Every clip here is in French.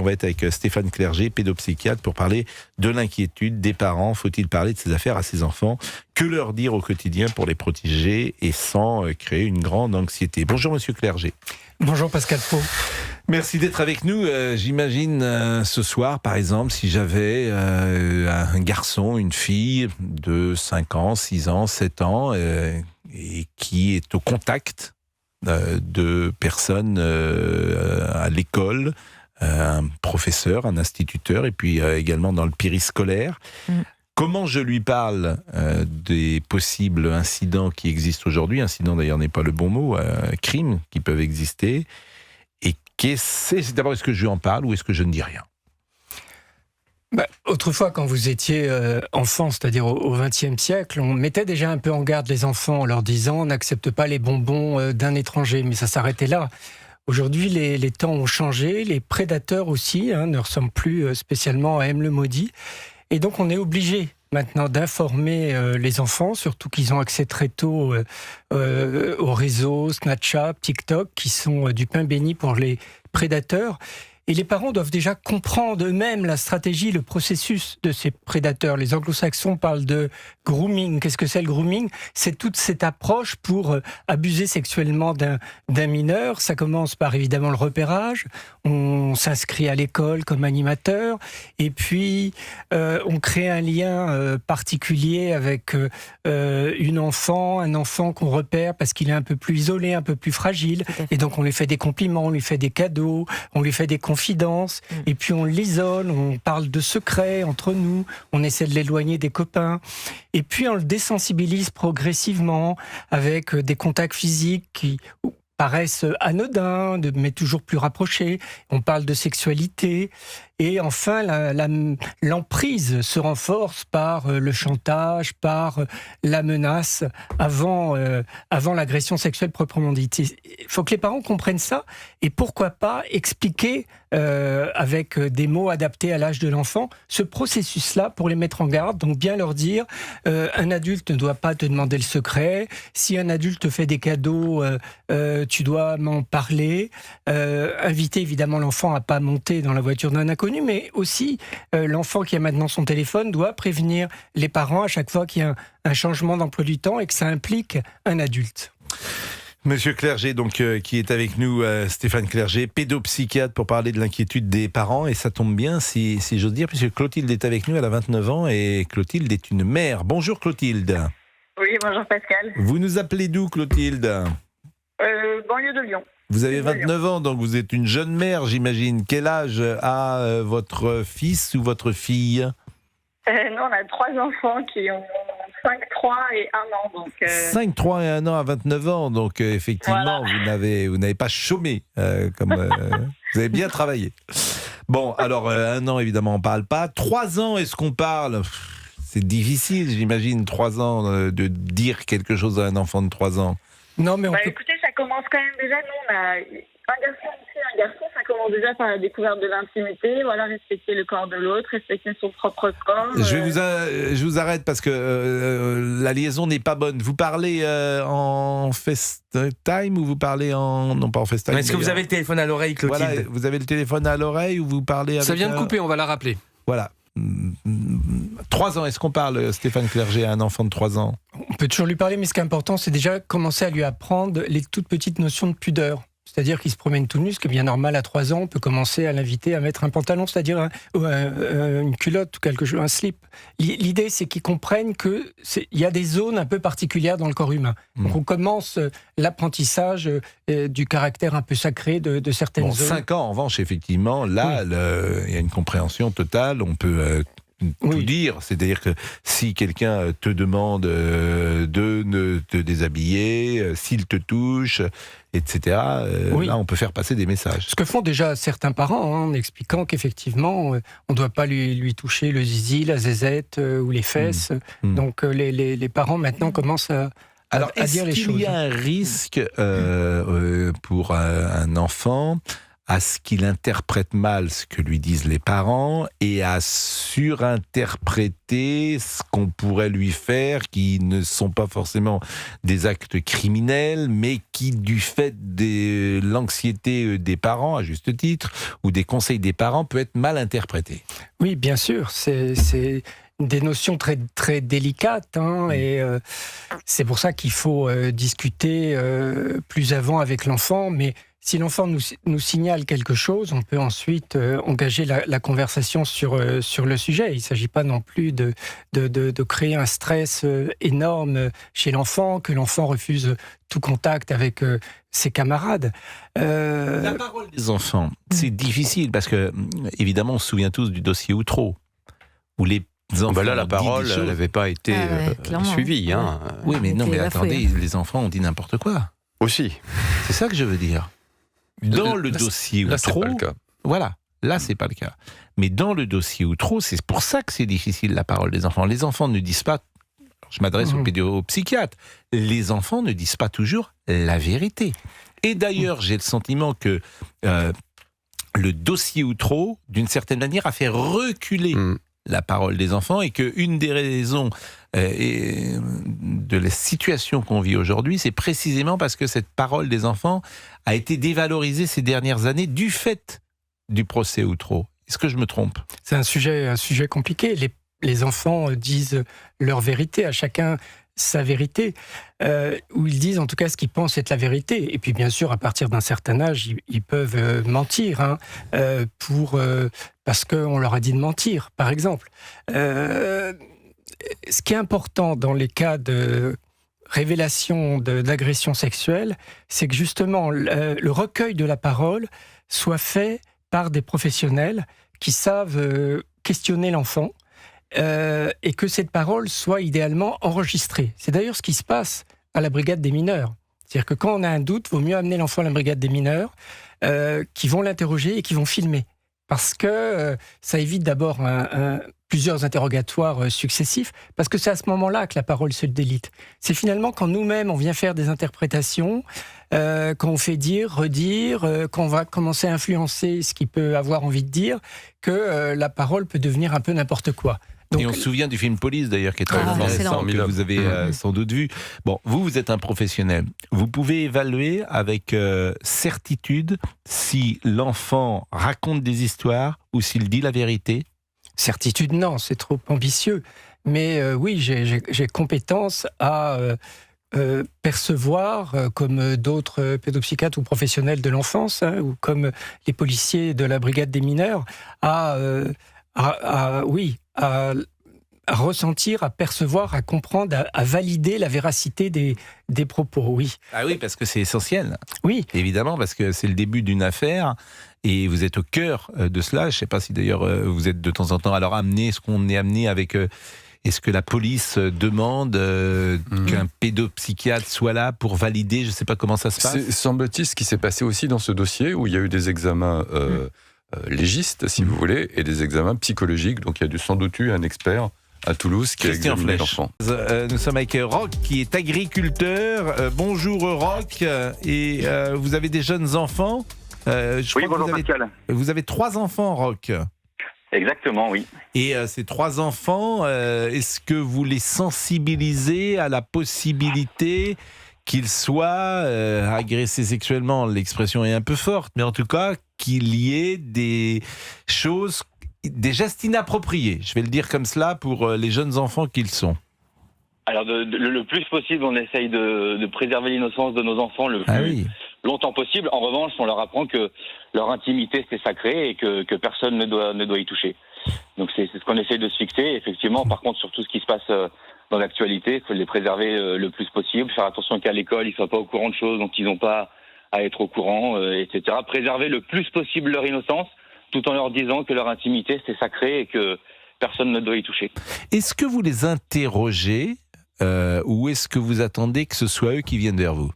va être avec Stéphane Clerget, pédopsychiatre, pour parler de l'inquiétude des parents. Faut-il parler de ces affaires à ses enfants? Que leur dire au quotidien pour les protéger et sans créer une grande anxiété? Bonjour Monsieur Clerget. Bonjour Pascal Pau. Merci d'être avec nous. J'imagine ce soir, par exemple, si j'avais un garçon, une fille de 5 ans, 6 ans, 7 ans, et qui est au contact de personnes à l'école, un professeur, un instituteur, et puis également dans le périscolaire. Comment je lui parle des possibles incidents qui existent aujourd'hui? Incident d'ailleurs n'est pas le bon mot, crimes qui peuvent exister. Et d'abord, est-ce que je lui en parle ou est-ce que je ne dis rien? Autrefois, quand vous étiez enfant, c'est-à-dire au XXe siècle, on mettait déjà un peu en garde les enfants en leur disant « n'accepte pas les bonbons d'un étranger », mais ça s'arrêtait là. Aujourd'hui, les temps ont changé, les prédateurs aussi ne ressemblent plus spécialement à M. le Maudit, et donc on est obligé maintenant d'informer les enfants, surtout qu'ils ont accès très tôt aux réseaux, Snapchat, TikTok, qui sont du pain béni pour les prédateurs. Et les parents doivent déjà comprendre eux-mêmes la stratégie, le processus de ces prédateurs. Les anglo-saxons parlent de grooming. Qu'est-ce que c'est le grooming? C'est toute cette approche pour abuser sexuellement d'un mineur. Ça commence par évidemment le repérage. On s'inscrit à l'école comme animateur. Et puis, on crée un lien particulier avec un enfant qu'on repère parce qu'il est un peu plus isolé, un peu plus fragile. Et donc, on lui fait des compliments, on lui fait des cadeaux, on lui fait des confidence, et puis on l'isole, on parle de secrets entre nous, on essaie de l'éloigner des copains, et puis on le désensibilise progressivement avec des contacts physiques qui paraissent anodins, mais toujours plus rapprochés. On parle de sexualité, et enfin l'emprise se renforce par le chantage, par la menace avant l'agression sexuelle proprement dite. Il faut que les parents comprennent ça, et pourquoi pas expliquer avec des mots adaptés à l'âge de l'enfant ce processus-là pour les mettre en garde. Donc bien leur dire un adulte ne doit pas te demander le secret, si un adulte te fait des cadeaux, tu dois m'en parler, inviter évidemment l'enfant à pas monter dans la voiture d'un inconnu, mais aussi l'enfant qui a maintenant son téléphone doit prévenir les parents à chaque fois qu'il y a un changement d'emploi du temps et que ça implique un adulte. Monsieur Clerget, donc, qui est avec nous, Stéphane Clerget, pédopsychiatre, pour parler de l'inquiétude des parents. Et ça tombe bien, si j'ose dire, puisque Clotilde est avec nous, elle a 29 ans, et Clotilde est une mère. Bonjour Clotilde. Oui, bonjour Pascal. Vous nous appelez d'où, Clotilde? Banlieue de Lyon. Vous avez 29 ans, donc vous êtes une jeune mère, j'imagine. Quel âge a votre fils ou votre fille? Nous, on a 3 enfants qui ont 5, 3 et 1 an. Donc, 5, 3 et 1 an à 29 ans, donc effectivement, voilà. vous n'avez pas chômé, vous avez bien travaillé. Bon, alors 1 an, évidemment, on ne parle pas. 3 ans, est-ce qu'on parle? C'est difficile, j'imagine, 3 ans, de dire quelque chose à un enfant de 3 ans. Non, mais écoutez, ça commence quand même déjà. Nous, on a un garçon ici, un garçon. Ça commence déjà par la découverte de l'intimité. Voilà, respecter le corps de l'autre, respecter son propre corps. Je vous arrête parce que la liaison n'est pas bonne. Vous parlez en FaceTime ou vous parlez non pas en FaceTime. Est-ce que vous avez le téléphone à l'oreille, Clotilde? Voilà, vous avez le téléphone à l'oreille ou vous parlez avec... Ça vient de couper, on va la rappeler. Voilà. 3 ans, est-ce qu'on parle, Stéphane Clerget, à un enfant de 3 ans? on peut toujours lui parler, mais ce qui est important, c'est déjà commencer à lui apprendre les toutes petites notions de pudeur. C'est-à-dire qu'il se promène tout nu, ce qui est bien normal à 3 ans. On peut commencer à l'inviter à mettre un pantalon, c'est-à-dire une culotte ou quelque chose, un slip. L'idée, c'est qu'ils comprennent qu'il y a des zones un peu particulières dans le corps humain. Donc on commence l'apprentissage du caractère un peu sacré de certaines zones. 5 ans, en revanche, effectivement, là, il y a une compréhension totale. On peut tout dire. C'est-à-dire que si quelqu'un te demande de ne te déshabiller, s'il te touche, etc., là, on peut faire passer des messages. Ce que font déjà certains parents, en expliquant qu'effectivement, on ne doit pas lui toucher le zizi, la zézette ou les fesses. Donc les parents, maintenant, commencent à dire les choses. Est-ce qu'il y a un risque pour un enfant à ce qu'il interprète mal ce que lui disent les parents et à surinterpréter ce qu'on pourrait lui faire, qui ne sont pas forcément des actes criminels, mais qui, du fait de l'anxiété des parents, à juste titre, ou des conseils des parents, peut être mal interprété. Oui, bien sûr, c'est des notions très, très délicates, et c'est pour ça qu'il faut discuter plus avant avec l'enfant, mais si l'enfant nous signale quelque chose, on peut ensuite engager la conversation sur le sujet. Il ne s'agit pas non plus de créer un stress énorme chez l'enfant, que l'enfant refuse tout contact avec ses camarades. La parole des enfants, c'est difficile parce que, évidemment, on se souvient tous du dossier Outreau, où les enfants là, la parole n'avait pas été suivie. Hein. Oui, mais attendez, les enfants ont dit n'importe quoi. Aussi. C'est ça que je veux dire. Dans le dossier là, Outreau, c'est pas le cas. Voilà, là c'est pas le cas. Mais dans le dossier Outreau, c'est pour ça que c'est difficile la parole des enfants. Les enfants ne disent pas, je m'adresse aux pédopsychiatres, les enfants ne disent pas toujours la vérité. Et d'ailleurs, j'ai le sentiment que le dossier Outreau, d'une certaine manière, a fait reculer la parole des enfants et qu'une des raisons de la situation qu'on vit aujourd'hui, c'est précisément parce que cette parole des enfants a été dévalorisée ces dernières années du fait du procès Outreau. Est-ce que je me trompe ? C'est un sujet compliqué. Les enfants disent leur vérité, à chacun sa vérité, ou ils disent en tout cas ce qu'ils pensent être la vérité. Et puis bien sûr, à partir d'un certain âge, ils peuvent mentir, parce qu'on leur a dit de mentir, par exemple. Ce qui est important dans les cas de révélation d'agression sexuelle, c'est que justement le recueil de la parole soit fait par des professionnels qui savent questionner l'enfant, et que cette parole soit idéalement enregistrée. C'est d'ailleurs ce qui se passe à la brigade des mineurs. C'est-à-dire que quand on a un doute, il vaut mieux amener l'enfant à la brigade des mineurs, qui vont l'interroger et qui vont filmer. Parce que ça évite d'abord plusieurs interrogatoires successifs, parce que c'est à ce moment-là que la parole se délite. C'est finalement quand nous-mêmes, on vient faire des interprétations, quand on fait dire, redire, quand on va commencer à influencer ce qu'il peut avoir envie de dire, que la parole peut devenir un peu n'importe quoi. Donc, et on se souvient du film Police, d'ailleurs, qui est très intéressant, que vous avez sans doute vu. Bon, vous êtes un professionnel. Vous pouvez évaluer avec certitude si l'enfant raconte des histoires ou s'il dit la vérité ? Certitude, non, c'est trop ambitieux. Mais oui, j'ai compétence à percevoir, comme d'autres pédopsychiatres ou professionnels de l'enfance, ou comme les policiers de la brigade des mineurs, à ressentir, à percevoir, à comprendre, à valider la véracité des propos, oui. Ah oui, parce que c'est essentiel. Oui. Évidemment, parce que c'est le début d'une affaire et vous êtes au cœur de cela. Je ne sais pas si d'ailleurs vous êtes de temps en temps alors amené, ce qu'on est amené avec... Est-ce que la police demande qu'un pédopsychiatre soit là pour valider ? Je ne sais pas comment ça se passe. Semble-t-il ce qui s'est passé aussi dans ce dossier où il y a eu des examens légistes, si vous voulez, et des examens psychologiques. Donc il y a sans doute eu un expert à Toulouse qui a examiné l'enfant. Nous sommes avec Roch qui est agriculteur. Bonjour Roch, et vous avez des jeunes enfants. Oui, bonjour Pascal. Vous avez 3 enfants, Roch. Exactement, oui. Et ces 3 enfants, est-ce que vous les sensibilisez à la possibilité qu'ils soient agressés sexuellement ? L'expression est un peu forte, mais en tout cas, qu'il y ait des choses, des gestes inappropriés, je vais le dire comme cela, pour les jeunes enfants qu'ils sont. Alors, le plus possible, on essaye de préserver l'innocence de nos enfants le plus longtemps possible. En revanche, on leur apprend que leur intimité, c'est sacré et que personne ne doit y toucher. Donc, c'est ce qu'on essaye de se fixer. Effectivement, par contre, sur tout ce qui se passe dans l'actualité, il faut les préserver le plus possible. Faire attention qu'à l'école, ils ne soient pas au courant de choses dont ils n'ont pas à être au courant, etc. Préserver le plus possible leur innocence, tout en leur disant que leur intimité, c'est sacré et que personne ne doit y toucher. Est-ce que vous les interrogez ou est-ce que vous attendez que ce soit eux qui viennent vers vous ?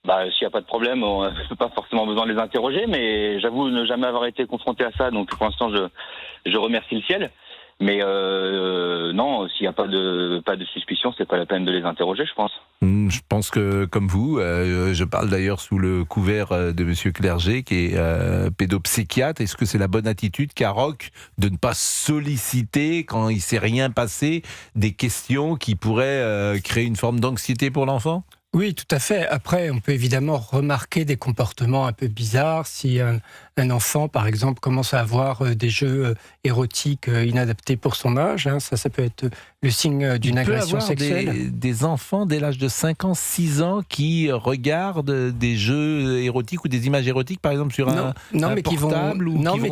S'il n'y a pas de problème, on n'a pas forcément besoin de les interroger, mais j'avoue ne jamais avoir été confronté à ça, donc pour l'instant je remercie le ciel. Mais non, s'il n'y a pas de suspicion, c'est pas la peine de les interroger, je pense. Je pense que, comme vous, je parle d'ailleurs sous le couvert de Monsieur Clerget, qui est pédopsychiatre. Est-ce que c'est la bonne attitude qu'a Roch de ne pas solliciter, quand il ne s'est rien passé, des questions qui pourraient créer une forme d'anxiété pour l'enfant ? Oui, tout à fait. Après, on peut évidemment remarquer des comportements un peu bizarres. Si un enfant, par exemple, commence à avoir des jeux érotiques inadaptés pour son âge, ça peut être le signe d'une agression sexuelle. Il peut y avoir des enfants dès l'âge de 5 ans, 6 ans qui regardent des jeux érotiques ou des images érotiques, par exemple, sur un portable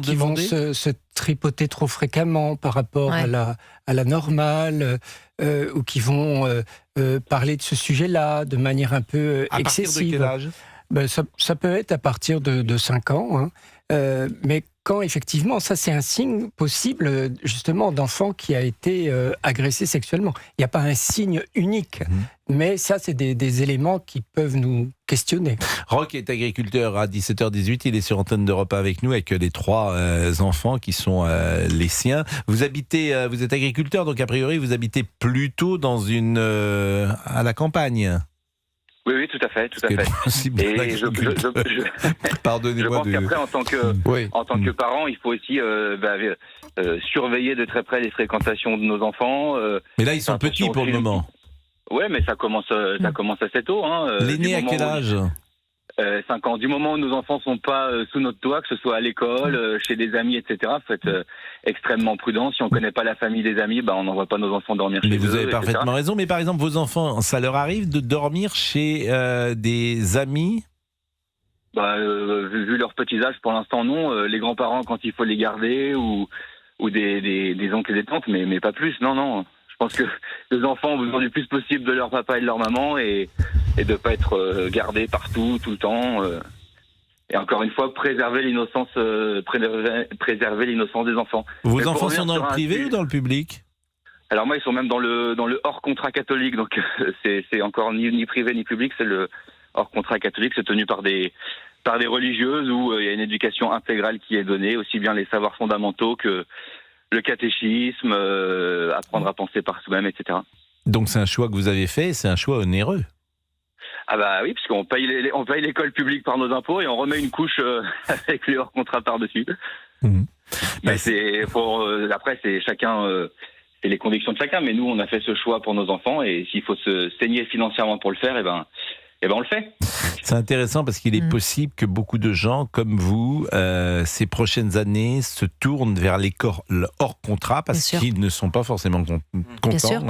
qui vont se tripoter trop fréquemment par rapport à la normale, ou qui vont parler de ce sujet-là de manière un peu excessive. À partir de quel âge ? Ça peut être à partir de 5 ans, mais quand effectivement, ça c'est un signe possible justement d'enfant qui a été agressé sexuellement. Il n'y a pas un signe unique, mais ça c'est des éléments qui peuvent nous questionner. Roch est agriculteur à 17h18, il est sur Antenne d'Europe 1 avec nous, avec les 3 enfants qui sont les siens. Vous êtes agriculteur, donc a priori vous habitez plutôt à la campagne. Oui, tout à fait. Et Pardonnez-moi. Je pense qu'après, en tant que parent, il faut aussi surveiller de très près les fréquentations de nos enfants. Mais là, ils sont petits pour le moment. Ouais, mais ça commence assez tôt. L'aîné à quel âge ? 5 ans. Du moment où nos enfants sont pas sous notre toit, que ce soit à l'école, chez des amis, etc., faut être extrêmement prudent. Si on connaît pas la famille des amis, on n'envoie pas nos enfants dormir chez eux. Mais vous avez parfaitement raison. Mais par exemple, vos enfants, ça leur arrive de dormir chez des amis ? Vu leur petit âge, pour l'instant, non. Les grands-parents, quand il faut les garder, ou des oncles et des tantes, mais pas plus. Non. Je pense que les enfants ont besoin du plus possible de leur papa et de leur maman et de pas être gardés partout, tout le temps. Et encore une fois, préserver l'innocence des enfants. Vos enfants sont dans le privé ou dans le public ? Alors moi, ils sont même dans le hors contrat catholique, donc c'est encore ni privé ni public, c'est le hors contrat catholique, c'est tenu par des religieuses où il y a une éducation intégrale qui est donnée, aussi bien les savoirs fondamentaux que le catéchisme, apprendre à penser par soi-même, etc. Donc c'est un choix que vous avez fait, c'est un choix onéreux. Ah oui, puisqu'on paye l'école publique par nos impôts et on remet une couche avec les hors contrats par-dessus. Mais après c'est chacun, c'est les convictions de chacun. Mais nous, on a fait ce choix pour nos enfants et s'il faut se saigner financièrement pour le faire, on le fait. C'est intéressant parce qu'il est possible que beaucoup de gens comme vous, ces prochaines années, se tournent vers l'école hors contrat parce qu'ils ne sont pas forcément contents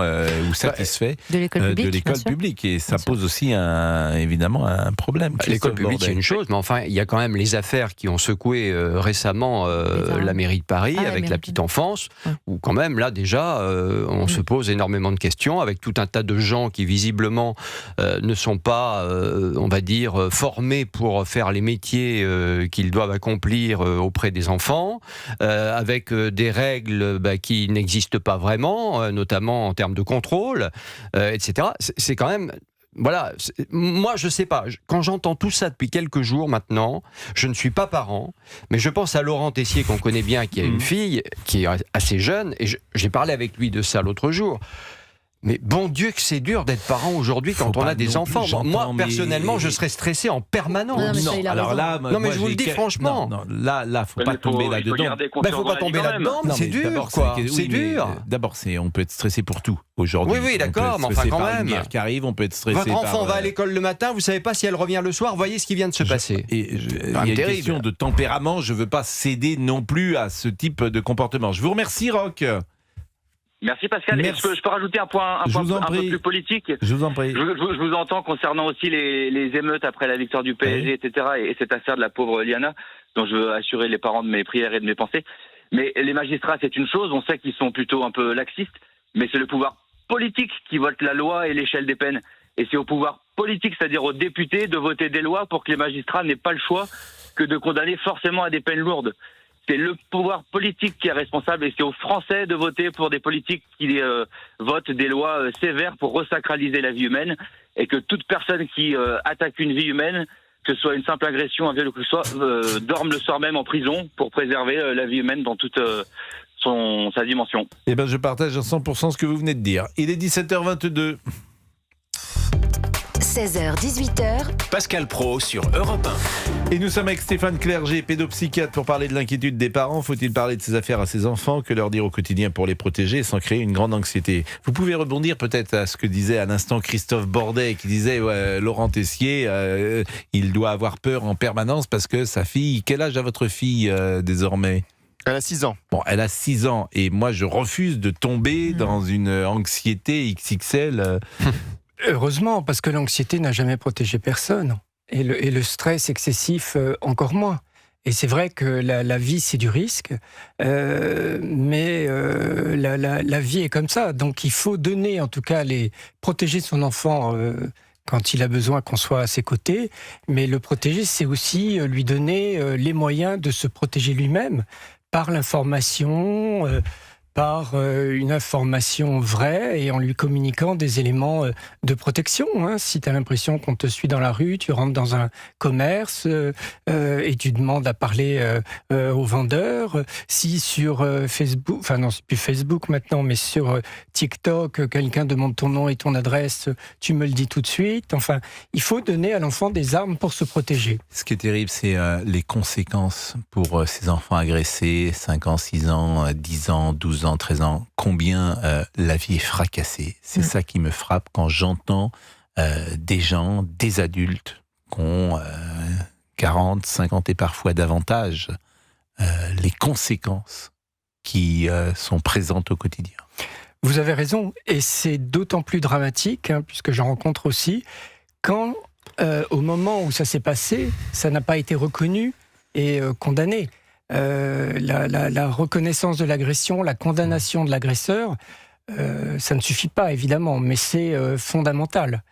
ou satisfaits de l'école publique. Et ça pose aussi évidemment un problème. L'école publique, c'est une chose, mais enfin, il y a quand même les affaires qui ont secoué récemment la mairie de Paris avec la petite enfance, où quand même, là déjà, on se pose énormément de questions avec tout un tas de gens qui visiblement ne sont pas on va dire, formés pour faire les métiers qu'ils doivent accomplir auprès des enfants, avec des règles qui n'existent pas vraiment, notamment en termes de contrôle, etc. C'est quand même... Voilà, moi je sais pas, quand j'entends tout ça depuis quelques jours maintenant, je ne suis pas parent, mais je pense à Laurent Tessier qu'on connaît bien, qui a une fille qui est assez jeune, et j'ai parlé avec lui de ça l'autre jour. Mais bon Dieu que c'est dur d'être parent aujourd'hui quand on a des enfants. Moi, personnellement, je serais stressé en permanence. Mais je vous le dis franchement. Là, faut pas tomber là-dedans. Faut pas tomber là-dedans, mais c'est dur, quoi. C'est dur. D'abord, on peut être stressé pour tout aujourd'hui. Oui, d'accord, mais enfin quand même. Une guerre qui arrive, on peut être stressé. Votre enfant va à l'école le matin, vous savez pas si elle revient le soir. Voyez ce qui vient de se passer. Il y a une question de tempérament. Je veux pas céder non plus à ce type de comportement. Je vous remercie, Roch. Merci Pascal. Merci. Je peux rajouter un point un peu plus politique. Je vous en prie. Je vous entends concernant aussi les émeutes après la victoire du PSG, etc. Et cette affaire de la pauvre Liana, dont je veux assurer les parents de mes prières et de mes pensées. Mais les magistrats, c'est une chose. On sait qu'ils sont plutôt un peu laxistes, mais c'est le pouvoir politique qui vote la loi et l'échelle des peines. Et c'est au pouvoir politique, c'est-à-dire aux députés, de voter des lois pour que les magistrats n'aient pas le choix que de condamner forcément à des peines lourdes. C'est le pouvoir politique qui est responsable et c'est aux Français de voter pour des politiques qui votent des lois sévères pour resacraliser la vie humaine et que toute personne qui attaque une vie humaine, que ce soit une simple agression, un viol ou que ce soit, dorme le soir même en prison pour préserver la vie humaine dans toute sa dimension. Eh bien, je partage à 100% ce que vous venez de dire. Il est 17h22. 16h-18h, Pascal Praud sur Europe 1. Et nous sommes avec Stéphane Clerget, pédopsychiatre, pour parler de l'inquiétude des parents. Faut-il parler de ces affaires à ses enfants? Que leur dire au quotidien pour les protéger sans créer une grande anxiété? Vous pouvez rebondir peut-être à ce que disait à l'instant Christophe Bordet, qui disait Laurent Tessier, il doit avoir peur en permanence parce que sa fille... Quel âge a votre fille désormais? Elle a 6 ans. Bon, elle a 6 ans. Et moi, je refuse de tomber dans une anxiété XXL. Heureusement, parce que l'anxiété n'a jamais protégé personne. Et le stress excessif, encore moins. Et c'est vrai que la vie, c'est du risque, mais la vie est comme ça. Donc il faut donner, en tout cas, protéger son enfant quand il a besoin qu'on soit à ses côtés. Mais le protéger, c'est aussi lui donner les moyens de se protéger lui-même par l'information, par une information vraie et en lui communiquant des éléments de protection. Si tu as l'impression qu'on te suit dans la rue, tu rentres dans un commerce et tu demandes à parler au vendeur. Si sur Facebook, enfin non, c'est plus Facebook maintenant, mais sur TikTok, quelqu'un demande ton nom et ton adresse, tu me le dis tout de suite. Enfin, il faut donner à l'enfant des armes pour se protéger. Ce qui est terrible, c'est les conséquences pour ces enfants agressés, 5 ans, 6 ans, 10 ans, 12 ans, 13 ans, combien la vie est fracassée. C'est ça qui me frappe quand j'entends des gens, des adultes qui ont 40, 50 et parfois davantage, les conséquences qui sont présentes au quotidien. Vous avez raison, et c'est d'autant plus dramatique, puisque j'en rencontre aussi, quand au moment où ça s'est passé, ça n'a pas été reconnu et condamné. La reconnaissance de l'agression, la condamnation de l'agresseur, ça ne suffit pas évidemment, mais c'est fondamental.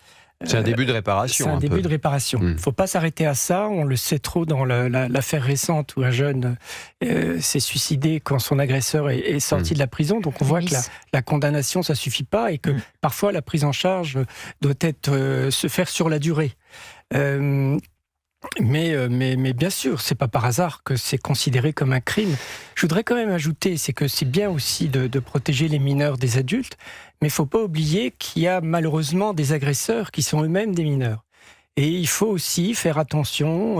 C'est un début de réparation. C'est un début de réparation. Il ne faut pas s'arrêter à ça. On le sait trop dans l'affaire récente où un jeune s'est suicidé quand son agresseur est sorti de la prison. Donc on voit que la condamnation, ça ne suffit pas et que parfois la prise en charge doit se faire sur la durée. Mais bien sûr, c'est pas par hasard que c'est considéré comme un crime. Je voudrais quand même ajouter, c'est que c'est bien aussi de protéger les mineurs des adultes, mais il faut pas oublier qu'il y a malheureusement des agresseurs qui sont eux-mêmes des mineurs. Et il faut aussi faire attention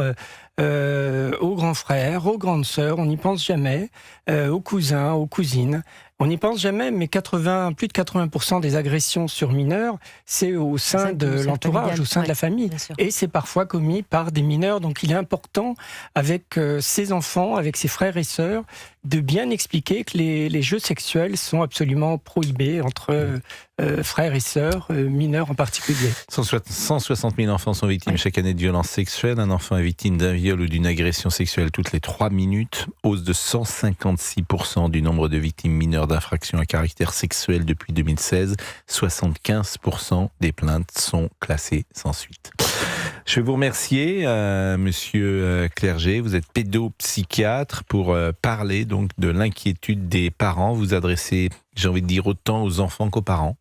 aux grands frères, aux grandes sœurs, on n'y pense jamais, aux cousins, aux cousines. On n'y pense jamais, mais plus de 80% des agressions sur mineurs, c'est au sein de l'entourage, au sein de la famille. Et c'est parfois commis par des mineurs. Donc il est important, avec ses enfants, avec ses frères et sœurs, de bien expliquer que les jeux sexuels sont absolument prohibés entre frères et sœurs, mineurs en particulier. 160 000 enfants sont victimes chaque année de violences sexuelles. Un enfant est victime d'un viol ou d'une agression sexuelle toutes les 3 minutes. Hausse de 156% du nombre de victimes mineures d'infractions à caractère sexuel depuis 2016. 75% des plaintes sont classées sans suite. Je vais vous remercier, monsieur Clerget. Vous êtes pédopsychiatre pour parler donc de l'inquiétude des parents. Vous adressez, j'ai envie de dire, autant aux enfants qu'aux parents.